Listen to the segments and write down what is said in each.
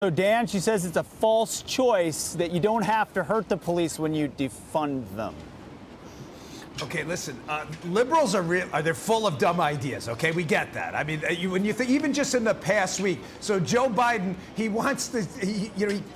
So, Dan, she says it's a false choice that you don't have to hurt the police when you defund them. Okay, listen, liberals they're full of dumb ideas, okay? We get that. I mean, when you think, even just in the past week, so Joe Biden, he wants to, he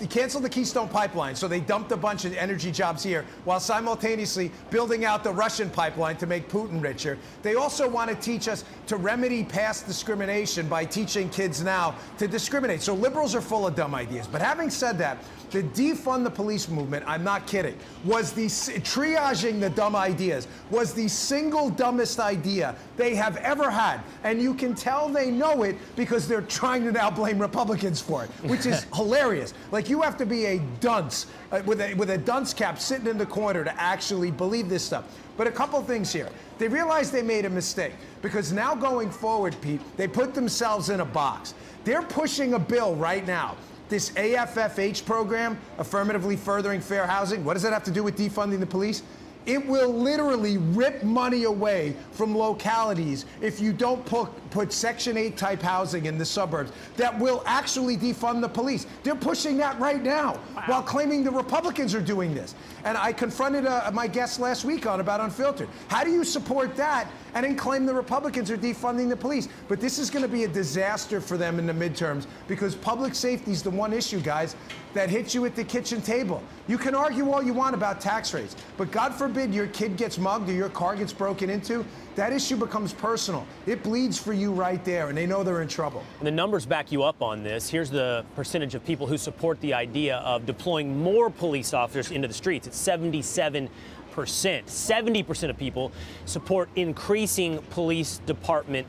canceled the Keystone Pipeline, so they dumped a bunch of energy jobs here while simultaneously building out the Russian pipeline to make Putin richer. They also want to teach us to remedy past discrimination by teaching kids now to discriminate. So liberals are full of dumb ideas. But having said that, the defund the police movement, I'm not kidding, was triaging the dumb ideas, was the single dumbest idea they have ever had. And you can tell they know it because they're trying to now blame Republicans for it, which is hilarious. Like, you have to be a dunce with a dunce cap sitting in the corner to actually believe this stuff. But a couple things here. They realized they made a mistake because now going forward, Pete, they put themselves in a box. They're pushing a bill right now. This AFFH program, Affirmatively Furthering Fair Housing, what does that have to do with defunding the police? It will literally rip money away from localities if you don't put Section 8 type housing in the suburbs that will actually defund the police. They're pushing that right now while claiming the Republicans are doing this. And I confronted my guest last week about Unfiltered. How do you support that and then claim the Republicans are defunding the police? But this is going to be a disaster for them in the midterms because public safety is the one issue, guys, that hits you at the kitchen table. You can argue all you want about tax rates, but God forbid your kid gets mugged or your car gets broken into, that issue becomes personal. It bleeds for you right there, and they know they're in trouble. And the numbers back you up on this. Here's the percentage of people who support the idea of deploying more police officers into the streets. It's 77%. 70% of people support increasing police department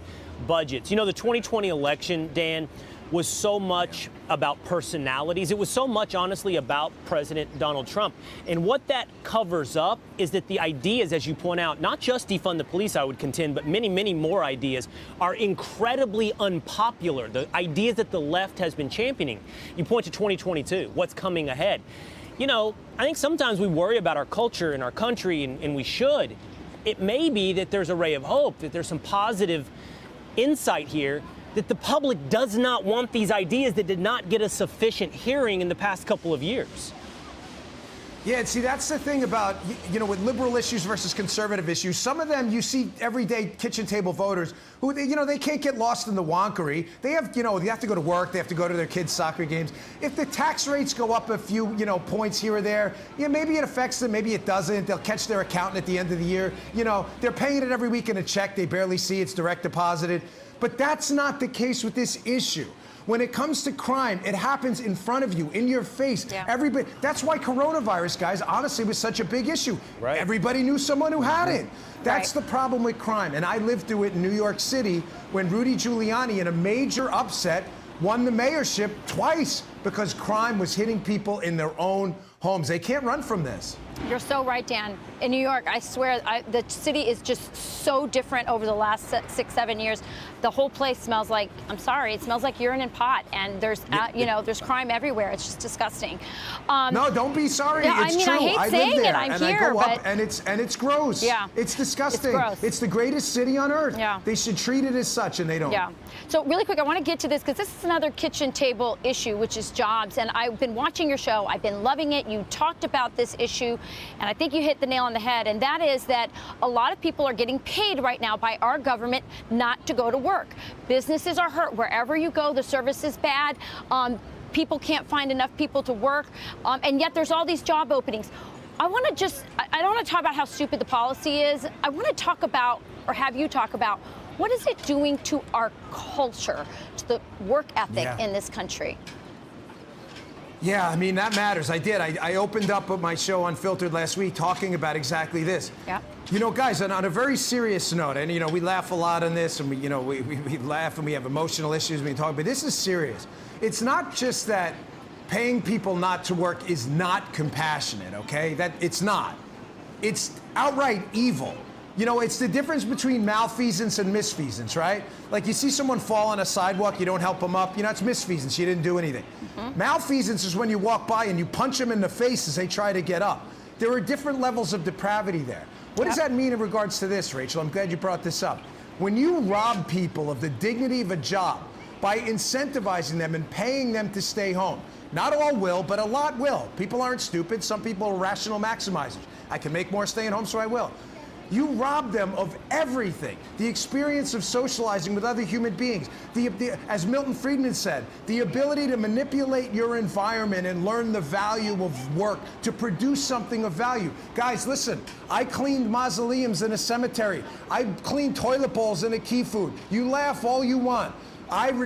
budgets. You know, the 2020 election, Dan, was so much about personalities. It was so much, honestly, about President Donald Trump. And what that covers up is that the ideas, as you point out, not just defund the police, I would contend, but many, many more ideas are incredibly unpopular. The ideas that the left has been championing. You point to 2022, what's coming ahead. You know, I think sometimes we worry about our culture and our country, and we should. It may be that there's a ray of hope, that there's some positive insight here, that the public does not want these ideas that did not get a sufficient hearing in the past couple of years. Yeah, and see, that's the thing about, you know, with liberal issues versus conservative issues. Some of them you see everyday kitchen table voters who, you know, they can't get lost in the wonkery. They have, you know, they have to go to work. They have to go to their kids' soccer games. If the tax rates go up a few, you know, points here or there, yeah, maybe it affects them. Maybe it doesn't. They'll catch their accountant at the end of the year. You know, they're paying it every week in a check. They barely see it's direct deposited. But that's not the case with this issue. When it comes to crime, it happens in front of you, in your face. Yeah. Everybody. That's why coronavirus, guys, honestly, was such a big issue. Right. Everybody knew someone who had it. That's the problem with crime. And I lived through it in New York City when Rudy Giuliani, in a major upset, won the mayorship twice because crime was hitting people in their own homes. They can't run from this. You're so right, Dan. In New York, I swear, the city is just so different over the last 6-7 years. The whole place smells like, I'm sorry, it smells like urine and pot, and there's, you know, there's crime everywhere. It's just disgusting. No, don't be sorry. No, it's I mean, true. I hate saying live there, it. I'm and here, I go but up, and it's gross. Yeah, it's disgusting. It's gross. It's the greatest city on earth. Yeah, they should treat it as such, and they don't. Yeah. So really quick, I want to get to this because this is another kitchen table issue, which is jobs. And I've been watching your show. I've been loving it. You talked about this issue, and I think you hit the nail on the head. And that is that a lot of people are getting paid right now by our government not to go to work. Businesses are hurt. Wherever you go, the service is bad. People can't find enough people to work. And yet there's all these job openings. I don't want to talk about how stupid the policy is. I want to talk about, or have you talk about, what is it doing to our culture, to the work ethic in this country? Yeah, I mean, that matters. I did. I opened up my show Unfiltered last week talking about exactly this. Yeah. You know, guys, on a very serious note, and, you know, we laugh a lot on this, and we laugh and we have emotional issues when we talk, but this is serious. It's not just that paying people not to work is not compassionate, okay? That it's not. It's outright evil. You know, it's the difference between malfeasance and misfeasance, right? Like, you see someone fall on a sidewalk, you don't help them up, you know, it's misfeasance, you didn't do anything. Malfeasance is when you walk by and you punch them in the face as they try to get up. There are different levels of depravity there. What does that mean in regards to this, Rachel? I'm glad you brought this up. When you rob people of the dignity of a job by incentivizing them and paying them to stay home. Not all will, but a lot will. People aren't stupid. Some people are rational maximizers. I can make more staying home, so I will. You rob them of everything. The experience of socializing with other human beings. As Milton Friedman said, the ability to manipulate your environment and learn the value of work to produce something of value. Guys, listen, I cleaned mausoleums in a cemetery. I cleaned toilet bowls in a key food. You laugh all you want.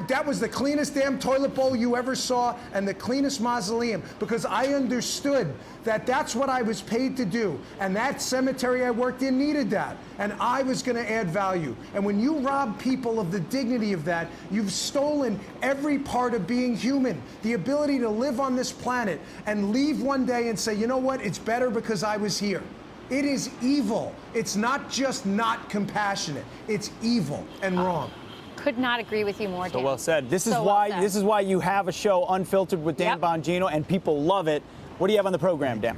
That was the cleanest damn toilet bowl you ever saw and the cleanest mausoleum, because I understood that that's what I was paid to do. And that cemetery I worked in needed that. And I was going to add value. And when you rob people of the dignity of that, you've stolen every part of being human. The ability to live on this planet and leave one day and say, you know what, it's better because I was here. It is evil. It's not just not compassionate. It's evil and wrong. Could not agree with you more, Dan. So well said. This is So why well said. this is why you have a show Unfiltered with Dan Bongino, and people love it. What do you have on the program, Dan?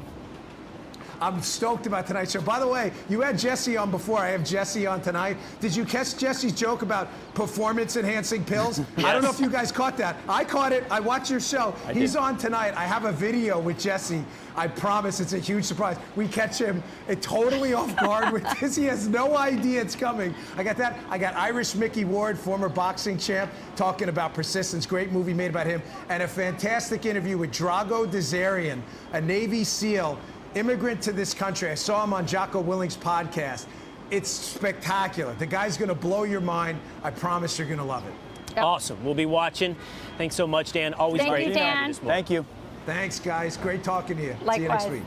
I'm stoked about tonight's show. By the way, you had Jesse on before. I have Jesse on tonight. Did you catch Jesse's joke about performance-enhancing pills? Yes. I don't know if you guys caught that. I caught it. I watched your show. He's on tonight. I have a video with Jesse. I promise it's a huge surprise. We catch him totally off guard with this. He has no idea it's coming. I got that. I got Irish Mickey Ward, former boxing champ, talking about persistence. Great movie made about him. And a fantastic interview with Drago Dazarian, a Navy SEAL, immigrant to this country. I saw him on Jocko Willing's podcast. It's spectacular. The guy's going to blow your mind. I promise you're going to love it. Yep. Awesome. We'll be watching. Thanks so much, Dan. Always Thank great you, to have Dan. you this morning. Thank you. Thanks, guys. Great talking to you. See you Likewise. next week.